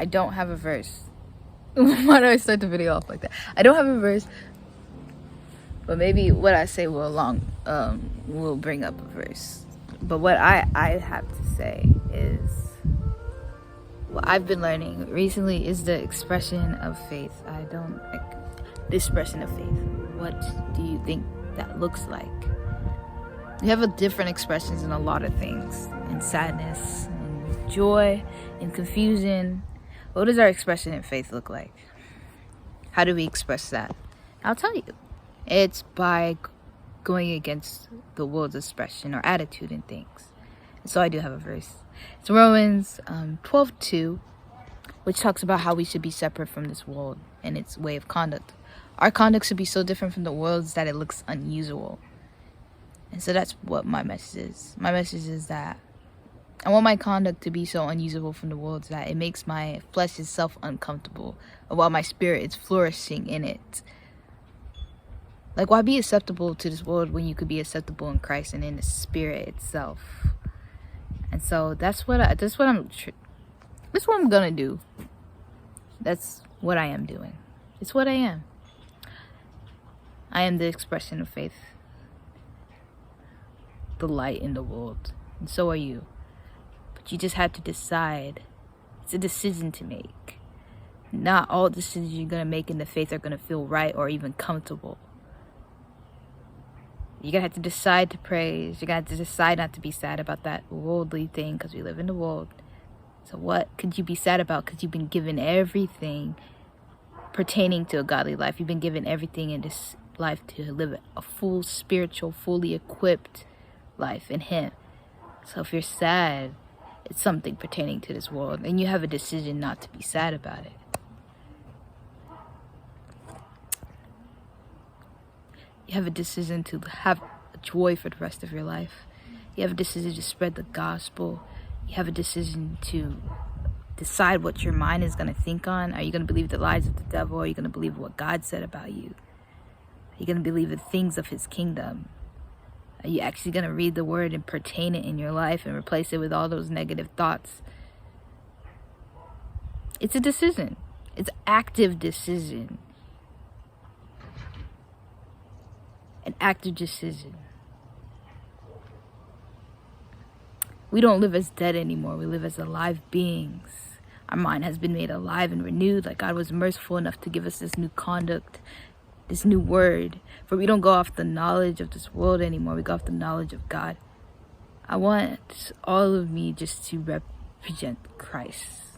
I don't have a verse. Why do I start the video off like that? I don't have a verse, but maybe what I say will bring up a verse. But what I have to say is, what I've been learning recently is the expression of faith. I don't like the expression of faith. What do you think that looks like? We have a different expressions in a lot of things, in sadness, in joy, in confusion. What does our expression in faith look like? How do we express that? I'll tell you. It's by going against the world's expression or attitude in things. So I do have a verse. It's Romans 12:2, which talks about how we should be separate from this world and its way of conduct. Our conduct should be so different from the world's that it looks unusual. And so that's what my message is. My message is that I want my conduct to be so unusual from the world that it makes my flesh itself uncomfortable, while my spirit is flourishing in it. Like, why be acceptable to this world when you could be acceptable in Christ and in the spirit itself? And so that's what I'm gonna do. That's what I am doing. It's what I am. I am the expression of faith, the light in the world, and so are you. But you just have to decide. It's a decision to make. Not all decisions you're gonna make in the faith are gonna feel right or even comfortable. You're gonna have to decide to praise. You're gonna have to decide not to be sad about that worldly thing, because we live in the world. So what could you be sad about? Because you've been given everything pertaining to a godly life. You've been given everything in this life to live a full spiritual, fully equipped life in Him. So if you're sad, it's something pertaining to this world, and you have a decision not to be sad about it. You have a decision to have joy for the rest of your life. You have a decision to spread the gospel. You have a decision to decide what your mind is going to think on. Are you going to believe the lies of the devil, or are you going to believe what God said about you? Are you going to believe the things of His kingdom? Are you actually going to read the word and pertain it in your life and replace it with all those negative thoughts? It's a decision. It's an active decision. An active decision. We don't live as dead anymore. We live as alive beings. Our mind has been made alive and renewed. Like, God was merciful enough to give us this new conduct, this new word. For we don't go off the knowledge of this world anymore. We go off the knowledge of God. I want all of me just to represent Christ.